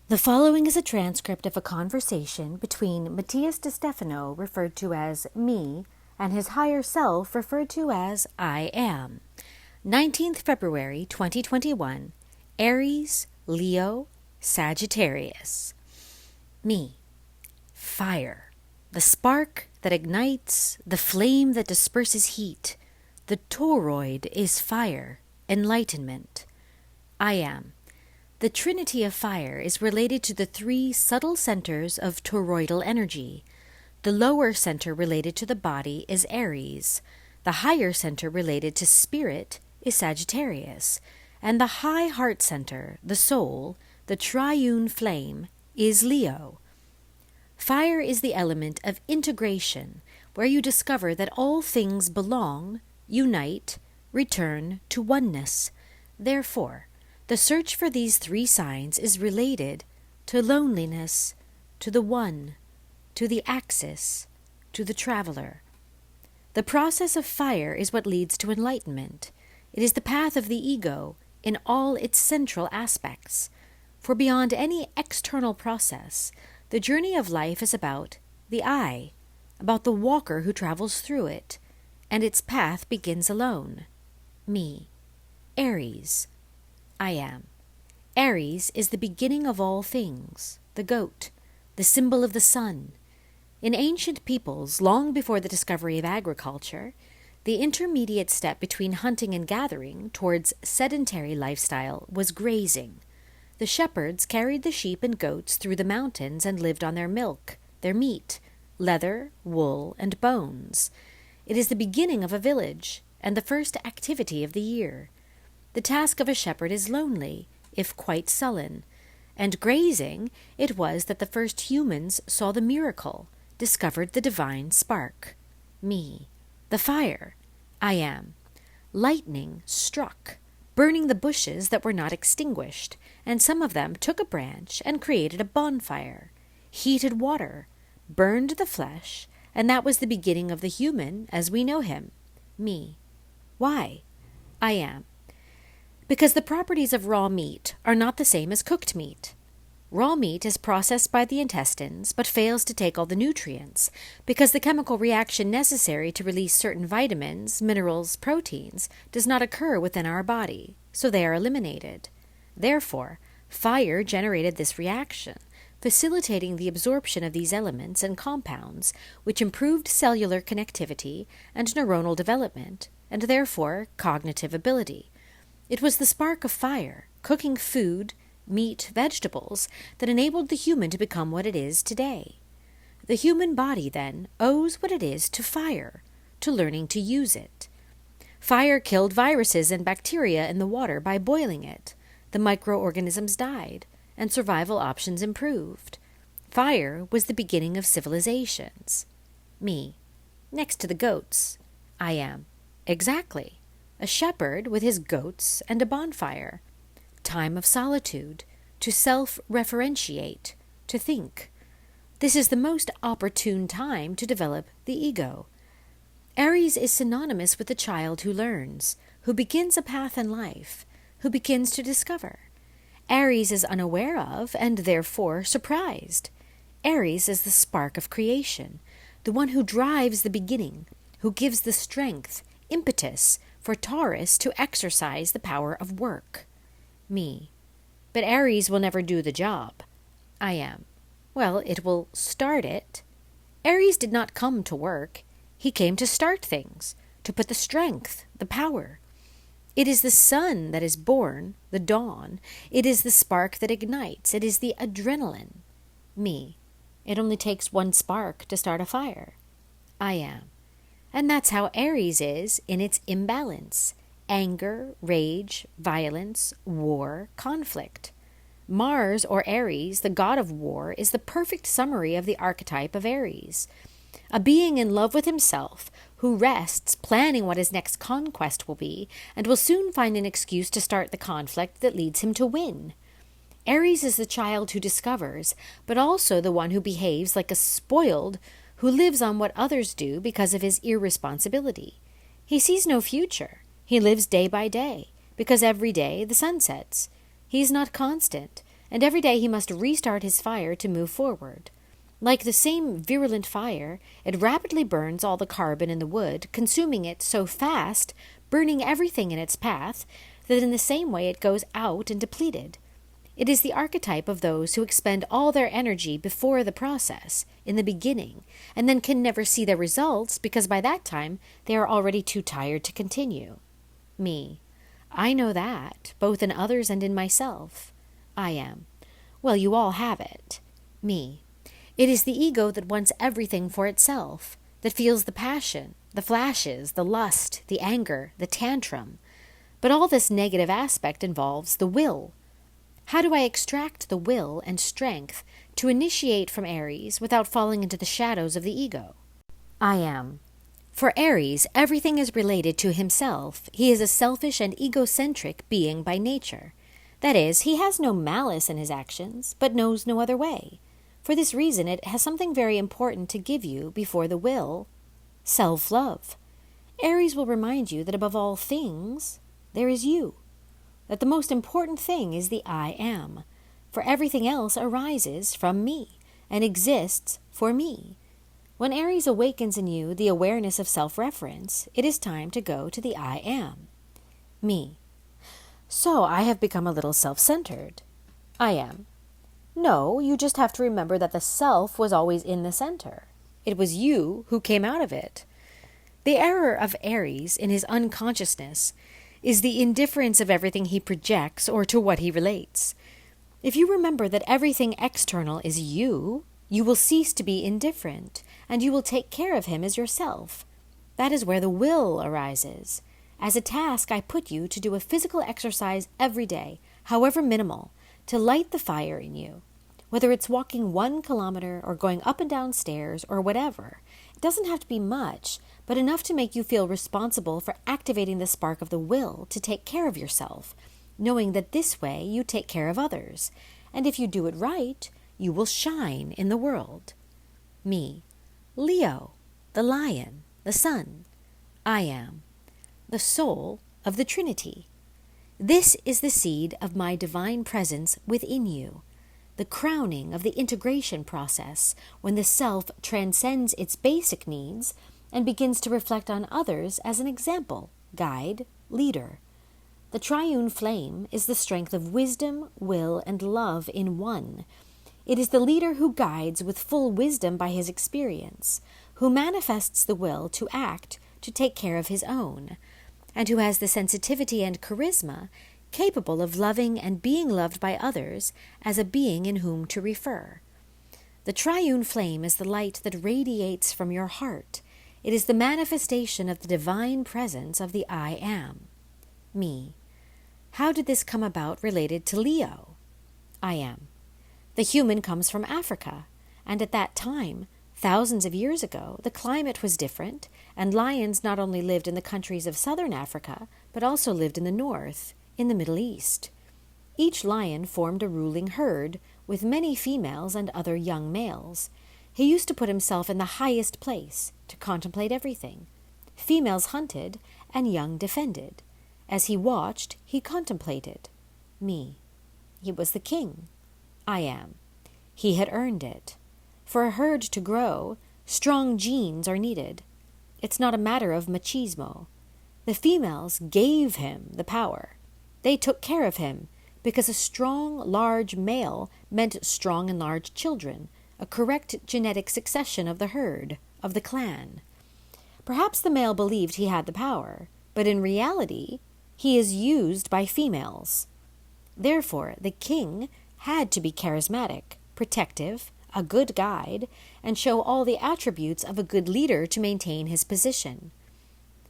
The following is a transcript of a conversation between Matías De Stefano, referred to as me, and his higher self, referred to as I am. 19th February 2021, Aries-Leo-Sagittarius. Me. Fire. The spark that ignites, the flame that disperses heat. The toroid is fire, enlightenment. I am. The trinity of fire is related to the three subtle centers of toroidal energy. The lower center related to the body is Aries. The higher center related to spirit is Sagittarius. And the high heart center, the soul, the triune flame, is Leo. Fire is the element of integration, where you discover that all things belong, unite, return to oneness. Therefore, the search for these three signs is related to loneliness, to the one, to the axis, to the traveler. The process of fire is what leads to enlightenment. It is the path of the ego in all its central aspects. For beyond any external process, the journey of life is about the I, about the walker who travels through it, and its path begins alone. Me. Aries. I am. Aries is the beginning of all things, the goat, the symbol of the sun. In ancient peoples, long before the discovery of agriculture, the intermediate step between hunting and gathering towards sedentary lifestyle was grazing. The shepherds carried the sheep and goats through the mountains and lived on their milk, their meat, leather, wool, and bones. It is the beginning of a village and the first activity of the year. The task of a shepherd is lonely, if quite sullen, and grazing it was that the first humans saw the miracle, discovered the divine spark. Me. The fire. I am. Lightning struck, burning the bushes that were not extinguished, and some of them took a branch and created a bonfire, heated water, burned the flesh, and that was the beginning of the human as we know him. Me. Why? I am. Because the properties of raw meat are not the same as cooked meat. Raw meat is processed by the intestines but fails to take all the nutrients because the chemical reaction necessary to release certain vitamins, minerals, proteins does not occur within our body, so they are eliminated. Therefore, fire generated this reaction, facilitating the absorption of these elements and compounds, which improved cellular connectivity and neuronal development, and therefore cognitive ability. It was the spark of fire, cooking food, meat, vegetables, that enabled the human to become what it is today. The human body, then, owes what it is to fire, to learning to use it. Fire killed viruses and bacteria in the water by boiling it. The microorganisms died, and survival options improved. Fire was the beginning of civilizations. Me. Next to the goats. I am. Exactly. A shepherd with his goats and a bonfire. Time of solitude, to self-referentiate, to think. This is the most opportune time to develop the ego. Aries is synonymous with the child who learns, who begins a path in life, who begins to discover. Aries is unaware of, and therefore surprised. Aries is the spark of creation, the one who drives the beginning, who gives the strength, impetus, for Taurus to exercise the power of work. Me. But Aries will never do the job. I am. Well, it will start it. Aries did not come to work. He came to start things, to put the strength, the power. It is the sun that is born, the dawn. It is the spark that ignites. It is the adrenaline. Me. It only takes one spark to start a fire. I am. And that's how Aries is in its imbalance. Anger, rage, violence, war, conflict. Mars, or Aries, the god of war, is the perfect summary of the archetype of Aries. A being in love with himself, who rests planning what his next conquest will be, and will soon find an excuse to start the conflict that leads him to win. Aries is the child who discovers, but also the one who behaves like a spoiled, who lives on what others do because of his irresponsibility. He sees no future. He lives day by day, because every day the sun sets. He is not constant, and every day he must restart his fire to move forward. Like the same virulent fire, it rapidly burns all the carbon in the wood, consuming it so fast, burning everything in its path, that in the same way it goes out and depleted. It is the archetype of those who expend all their energy before the process, in the beginning, and then can never see their results because by that time they are already too tired to continue. Me. I know that, both in others and in myself. I am. Well, you all have it. Me. It is the ego that wants everything for itself, that feels the passion, the flashes, the lust, the anger, the tantrum. But all this negative aspect involves the will. How do I extract the will and strength to initiate from Aries without falling into the shadows of the ego? I am. For Aries, everything is related to himself. He is a selfish and egocentric being by nature. That is, he has no malice in his actions, but knows no other way. For this reason, it has something very important to give you before the will: self-love. Aries will remind you that above all things, there is you. That the most important thing is the I am, for everything else arises from me and exists for me. When Aries awakens in you the awareness of self-reference, it is time to go to the I am. Me. So I have become a little self-centered. I am. No, you just have to remember that the self was always in the center. It was you who came out of it. The error of Aries in his unconsciousness is the indifference of everything he projects or to what he relates. If you remember that everything external is you, you will cease to be indifferent, and you will take care of him as yourself. That is where the will arises. As a task, I put you to do a physical exercise every day, however minimal, to light the fire in you. Whether it's walking 1 kilometer or going up and down stairs or whatever, it doesn't have to be much, but enough to make you feel responsible for activating the spark of the will to take care of yourself, knowing that this way you take care of others, and if you do it right, you will shine in the world. Me. Leo, the lion, the sun. I am. The soul of the Trinity. This is the seed of my divine presence within you, the crowning of the integration process when the self transcends its basic needs and begins to reflect on others as an example, guide, leader. The triune flame is the strength of wisdom, will, and love in one. It is the leader who guides with full wisdom by his experience, who manifests the will to act to take care of his own, and who has the sensitivity and charisma capable of loving and being loved by others as a being in whom to refer. The triune flame is the light that radiates from your heart. It is the manifestation of the divine presence of the I am. Me. How did this come about related to Leo? I am. The human comes from Africa, and at that time, thousands of years ago, the climate was different, and lions not only lived in the countries of southern Africa, but also lived in the north, in the Middle East. Each lion formed a ruling herd, with many females and other young males. He used to put himself in the highest place, to contemplate everything. Females hunted, and young defended. As he watched, he contemplated. Me. He was the king. I am. He had earned it. For a herd to grow, strong genes are needed. It's not a matter of machismo. The females gave him the power. They took care of him, because a strong, large male meant strong and large children, a correct genetic succession of the herd, of the clan. Perhaps the male believed he had the power, but in reality, he is used by females. Therefore, the king had to be charismatic, protective, a good guide, and show all the attributes of a good leader to maintain his position.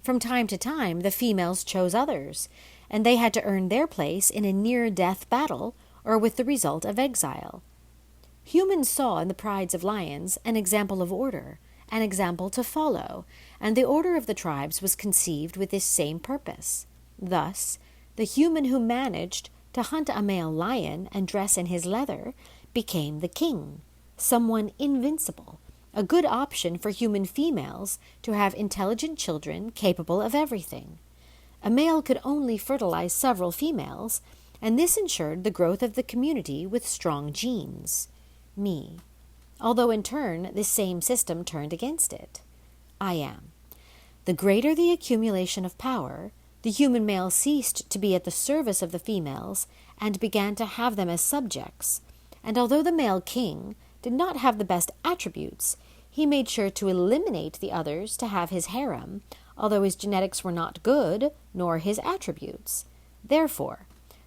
From time to time, the females chose others, and they had to earn their place in a near-death battle or with the result of exile. Humans saw in the prides of lions an example of order, an example to follow, and the order of the tribes was conceived with this same purpose. Thus, the human who managed to hunt a male lion and dress in his leather became the king, someone invincible, a good option for human females to have intelligent children capable of everything. A male could only fertilize several females, and this ensured the growth of the community with strong genes. Me. Although in turn, this same system turned against it. I am. The greater the accumulation of power, the human male ceased to be at the service of the females and began to have them as subjects, and although the male king did not have the best attributes, he made sure to eliminate the others to have his harem, although his genetics were not good, nor his attributes. Therefore,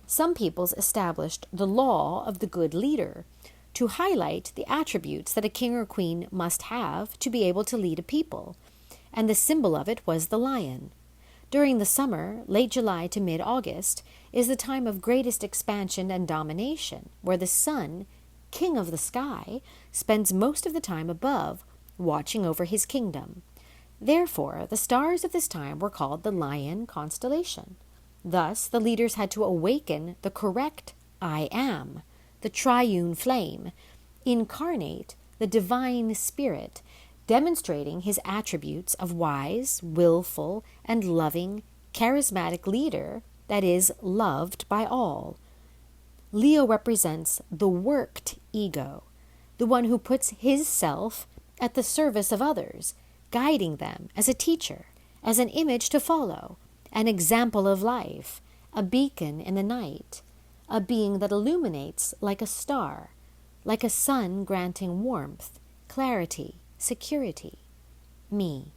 some peoples established the law of the good leader, to highlight the attributes that a king or queen must have to be able to lead a people, and the symbol of it was the lion. During the summer, late July to mid-August, is the time of greatest expansion and domination, where the sun, king of the sky, spends most of the time above, watching over his kingdom. Therefore, the stars of this time were called the Lion constellation. Thus, the leaders had to awaken the correct I am, the triune flame, incarnate the divine spirit, demonstrating his attributes of wise, willful, and loving, charismatic leader that is loved by all. Leo represents the worked ego, the one who puts his self at the service of others, guiding them as a teacher, as an image to follow, an example of life, a beacon in the night, a being that illuminates like a star, like a sun granting warmth, clarity, security. Me.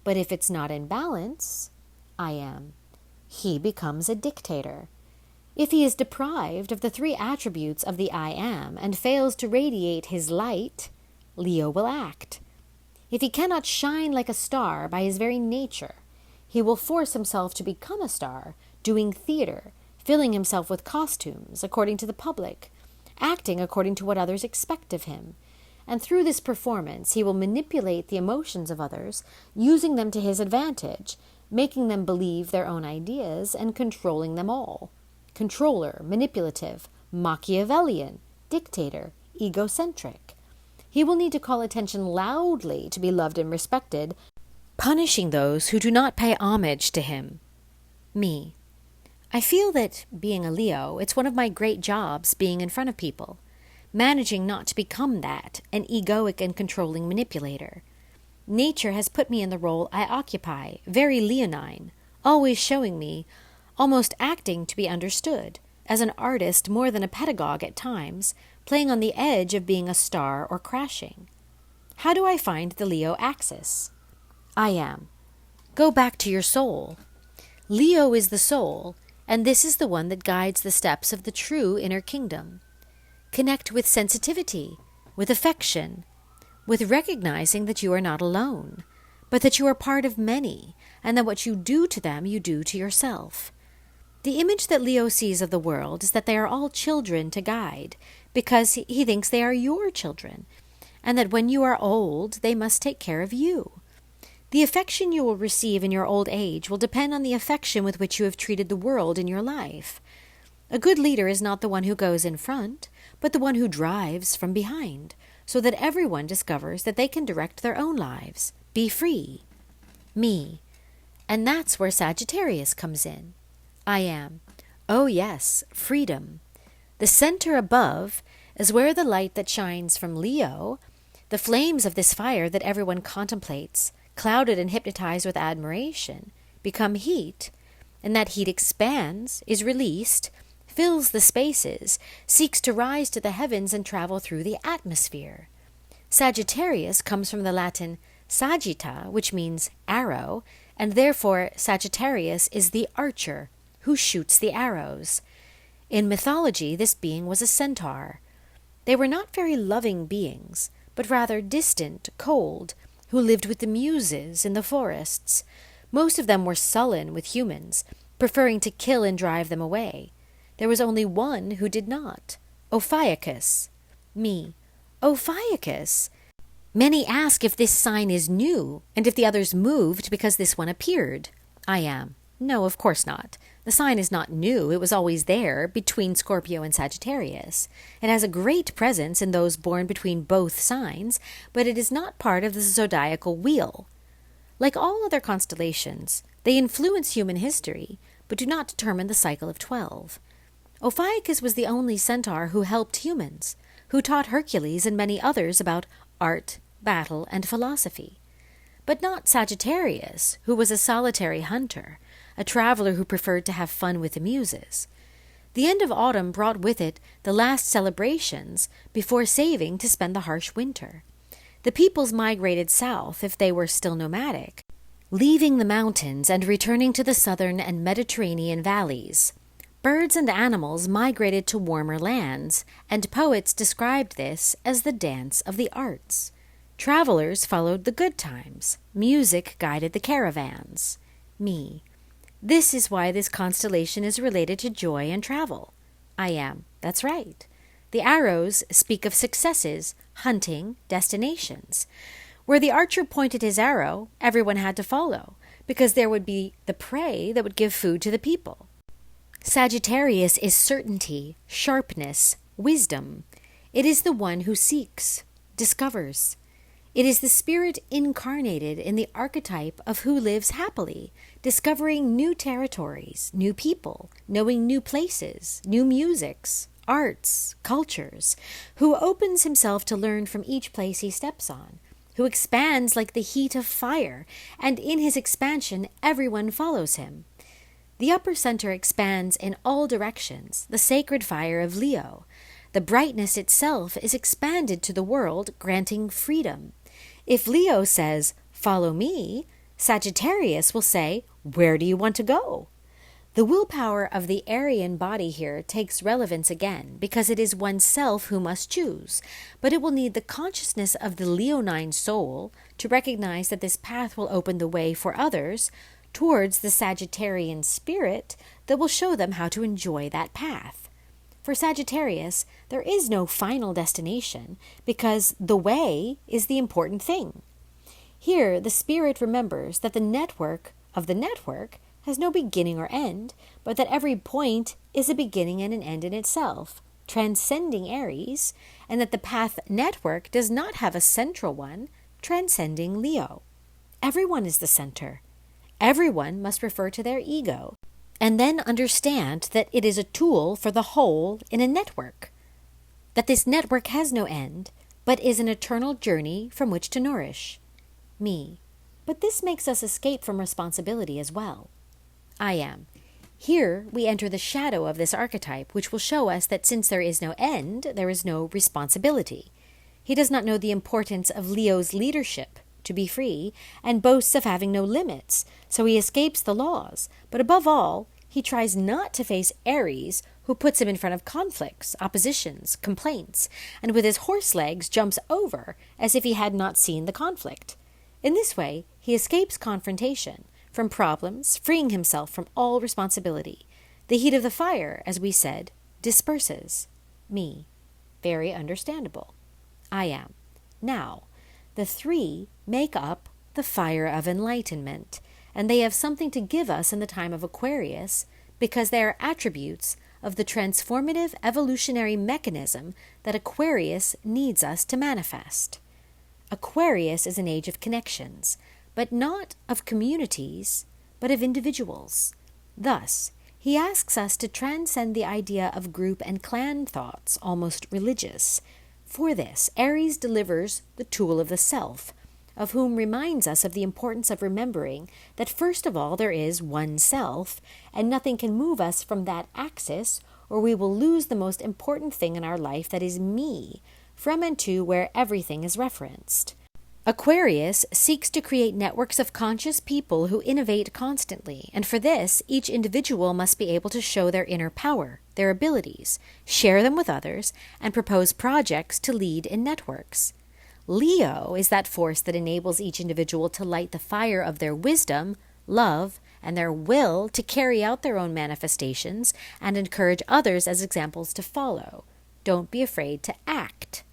But if it's not in balance, I am. He becomes a dictator. If he is deprived of the three attributes of the I am and fails to radiate his light, Leo will act. If he cannot shine like a star by his very nature, he will force himself to become a star, doing theater, filling himself with costumes according to the public, acting according to what others expect of him. And through this performance, he will manipulate the emotions of others, using them to his advantage, making them believe their own ideas and controlling them all. Controller, manipulative, Machiavellian, dictator, egocentric. He will need to call attention loudly to be loved and respected, punishing those who do not pay homage to him. Me. I feel that, being a Leo, it's one of my great jobs being in front of people, managing not to become that, an egoic and controlling manipulator. Nature has put me in the role I occupy, very leonine, always showing me, almost acting to be understood, as an artist more than a pedagogue at times, playing on the edge of being a star or crashing. How do I find the Leo axis? I am. Go back to your soul. Leo is the soul, and this is the one that guides the steps of the true inner kingdom. Connect with sensitivity, with affection, with recognizing that you are not alone, but that you are part of many, and that what you do to them, you do to yourself. The image that Leo sees of the world is that they are all children to guide, because he thinks they are your children, and that when you are old, they must take care of you. The affection you will receive in your old age will depend on the affection with which you have treated the world in your life. A good leader is not the one who goes in front, but the one who drives from behind, so that everyone discovers that they can direct their own lives, be free. Me. And that's where Sagittarius comes in. I am. Oh yes, freedom. The center above is where the light that shines from Leo, the flames of this fire that everyone contemplates, clouded and hypnotized with admiration, become heat, and that heat expands, is released, fills the spaces, seeks to rise to the heavens and travel through the atmosphere. Sagittarius comes from the Latin sagitta, which means arrow, and therefore Sagittarius is the archer who shoots the arrows. In mythology, this being was a centaur. They were not very loving beings, but rather distant, cold, who lived with the muses in the forests. Most of them were sullen with humans, preferring to kill and drive them away. There was only one who did not, Ophiuchus. Me. Ophiuchus? Many ask if this sign is new, and if the others moved because this one appeared. I am. No, of course not. The sign is not new. It was always there, between Scorpio and Sagittarius. It has a great presence in those born between both signs, but it is not part of the zodiacal wheel. Like all other constellations, they influence human history, but do not determine the cycle of 12. Ophiuchus was the only centaur who helped humans, who taught Hercules and many others about art, battle, and philosophy. But not Sagittarius, who was a solitary hunter, a traveler who preferred to have fun with the muses. The end of autumn brought with it the last celebrations before saving to spend the harsh winter. The peoples migrated south if they were still nomadic, leaving the mountains and returning to the southern and Mediterranean valleys. Birds and animals migrated to warmer lands, and poets described this as the dance of the arts. Travelers followed the good times. Music guided the caravans. Me. This is why this constellation is related to joy and travel. I am. That's right. The arrows speak of successes, hunting, destinations. Where the archer pointed his arrow, everyone had to follow, because there would be the prey that would give food to the people. Sagittarius is certainty, sharpness, wisdom. It is the one who seeks, discovers. It is the spirit incarnated in the archetype of who lives happily, discovering new territories, new people, knowing new places, new musics, arts, cultures, who opens himself to learn from each place he steps on, who expands like the heat of fire, and in his expansion everyone follows him. The upper center expands in all directions, the sacred fire of Leo. The brightness itself is expanded to the world, granting freedom. If Leo says, "Follow me," Sagittarius will say, "Where do you want to go?" The willpower of the Aryan body here takes relevance again, because it is oneself who must choose, but it will need the consciousness of the Leonine soul to recognize that this path will open the way for others towards the Sagittarian spirit that will show them how to enjoy that path. For Sagittarius, there is no final destination, because the way is the important thing. Here, the spirit remembers that the network of the network has no beginning or end, but that every point is a beginning and an end in itself, transcending Aries, and that the path network does not have a central one, transcending Leo. Everyone is the center. Everyone must refer to their ego, and then understand that it is a tool for the whole in a network, that this network has no end, but is an eternal journey from which to nourish. Me. But this makes us escape from responsibility as well. I am. Here we enter the shadow of this archetype, which will show us that since there is no end, there is no responsibility. He does not know the importance of Leo's leadership, to be free, and boasts of having no limits, so he escapes the laws. But above all, he tries not to face Aries, who puts him in front of conflicts, oppositions, complaints, and with his horse legs jumps over as if he had not seen the conflict. In this way, he escapes confrontation, from problems, freeing himself from all responsibility. The heat of the fire, as we said, disperses. Me. Very understandable. I am. Now, the three make up the fire of enlightenment, and they have something to give us in the time of Aquarius, because they are attributes of the transformative evolutionary mechanism that Aquarius needs us to manifest. Aquarius is an age of connections, but not of communities, but of individuals. Thus, he asks us to transcend the idea of group and clan thoughts, almost religious. For this, Aries delivers the tool of the self, of whom reminds us of the importance of remembering that first of all there is one self, and nothing can move us from that axis, or we will lose the most important thing in our life, that is me, from and to where everything is referenced. Aquarius seeks to create networks of conscious people who innovate constantly, and for this, each individual must be able to show their inner power, their abilities, share them with others, and propose projects to lead in networks. Leo is that force that enables each individual to light the fire of their wisdom, love, and their will to carry out their own manifestations and encourage others as examples to follow. Don't be afraid to act.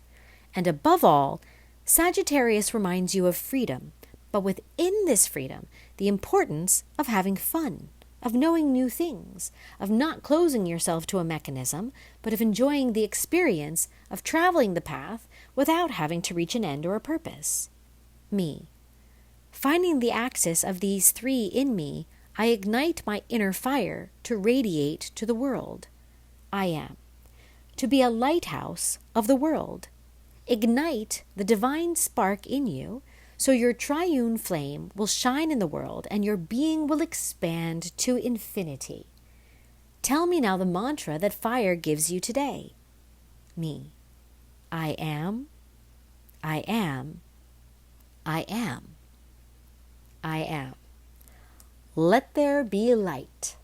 And above all, Sagittarius reminds you of freedom, but within this freedom, the importance of having fun, of knowing new things, of not closing yourself to a mechanism, but of enjoying the experience of traveling the path without having to reach an end or a purpose. Me. Finding the axis of these three in me, I ignite my inner fire to radiate to the world. I am. To be a lighthouse of the world. Ignite the divine spark in you so your triune flame will shine in the world and your being will expand to infinity. Tell me now the mantra that fire gives you today. Me. I am. I am. I am. I am. Let there be light.